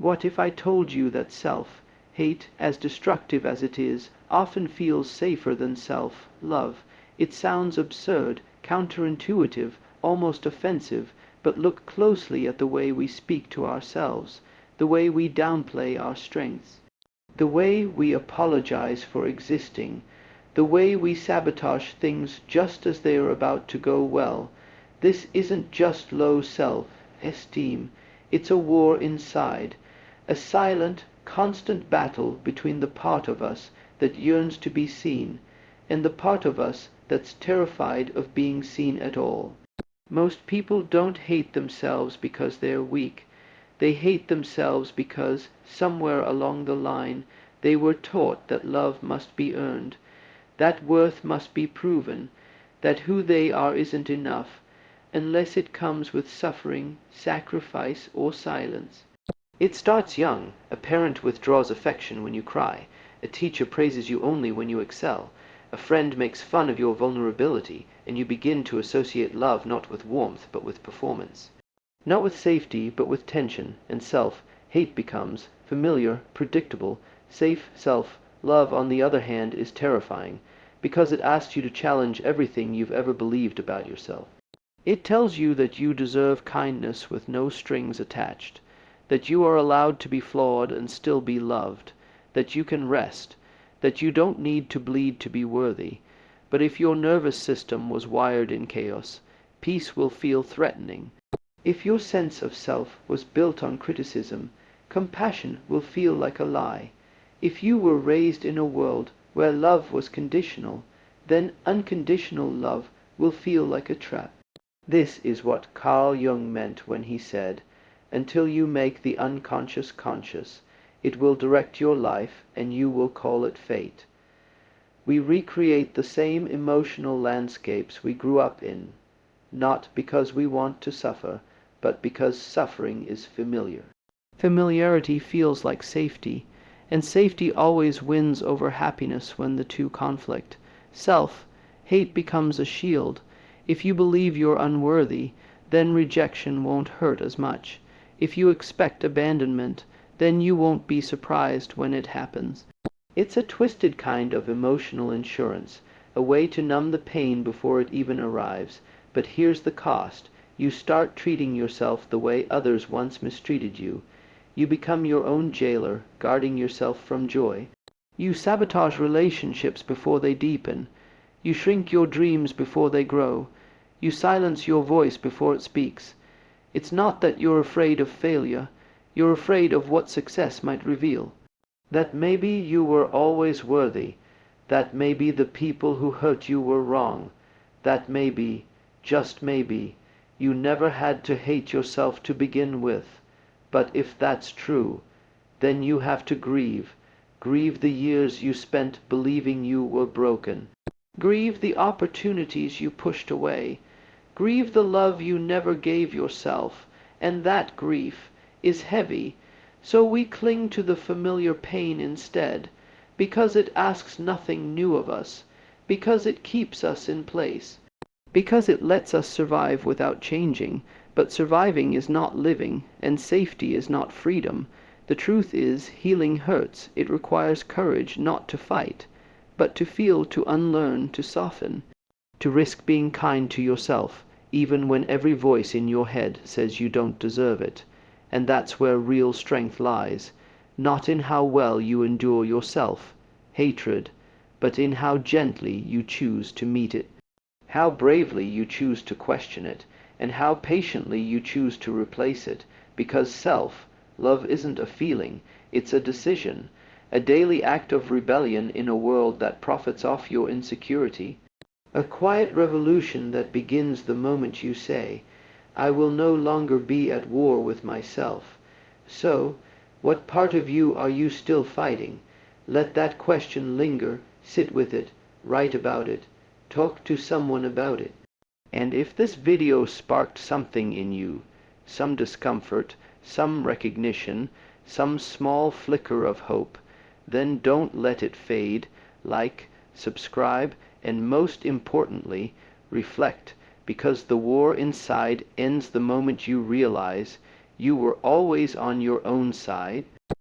What if I told you that self-hate, as destructive as it is, often feels safer than self-love? It sounds absurd, counterintuitive, almost offensive, but look closely at the way we speak to ourselves, the way we downplay our strengths, the way we apologize for existing, the way we sabotage things just as they are about to go well. This isn't just low self-esteem, it's a war inside, a silent, constant battle between the part of us that yearns to be seen and the part of us that's terrified of being seen at all. Most people don't hate themselves because they're weak. They hate themselves because, somewhere along the line, they were taught that love must be earned, that worth must be proven, that who they are isn't enough, unless it comes with suffering, sacrifice, or silence. It starts young. A parent withdraws affection when you cry. A teacher praises you only when you excel. A friend makes fun of your vulnerability, and you begin to associate love not with warmth but with performance. Not with safety but with tension, and self-hate becomes familiar, predictable. Safe self-love, on the other hand, is terrifying, because it asks you to challenge everything you've ever believed about yourself. It tells you that you deserve kindness with no strings attached, that you are allowed to be flawed and still be loved, that you can rest, that you don't need to bleed to be worthy. But if your nervous system was wired in chaos, peace will feel threatening. If your sense of self was built on criticism, compassion will feel like a lie. If you were raised in a world where love was conditional, then unconditional love will feel like a trap. This is what Carl Jung meant when he said, "Until you make the unconscious conscious, it will direct your life, and you will call it fate." We recreate the same emotional landscapes we grew up in, not because we want to suffer, but because suffering is familiar. Familiarity feels like safety, and safety always wins over happiness when the two conflict. Self-hate becomes a shield. If you believe you're unworthy, then rejection won't hurt as much. If you expect abandonment, then you won't be surprised when it happens. It's a twisted kind of emotional insurance, a way to numb the pain before it even arrives. But here's the cost. You start treating yourself the way others once mistreated you. You become your own jailer, guarding yourself from joy. You sabotage relationships before they deepen. You shrink your dreams before they grow. You silence your voice before it speaks. It's not that you're afraid of failure. You're afraid of what success might reveal. That maybe you were always worthy. That maybe the people who hurt you were wrong. That maybe, just maybe, you never had to hate yourself to begin with. But if that's true, then you have to grieve. Grieve the years you spent believing you were broken. Grieve the opportunities you pushed away. Grieve the love you never gave yourself, and that grief is heavy, so we cling to the familiar pain instead, because it asks nothing new of us, because it keeps us in place, because it lets us survive without changing. But surviving is not living, and safety is not freedom. The truth is, healing hurts. It requires courage not to fight, but to feel, to unlearn, to soften, to risk being kind to yourself, even when every voice in your head says you don't deserve it. And that's where real strength lies, not in how well you endure your self-hatred, but in how gently you choose to meet it, how bravely you choose to question it, and how patiently you choose to replace it. Because self-love isn't a feeling, it's a decision, a daily act of rebellion in a world that profits off your insecurity. A quiet revolution that begins the moment you say, "I will no longer be at war with myself." So, what part of you are you still fighting? Let that question linger, sit with it, write about it, talk to someone about it. And if this video sparked something in you, some discomfort, some recognition, some small flicker of hope, then don't let it fade. Like, subscribe, and most importantly, reflect, because the war inside ends the moment you realize You were always on your own side.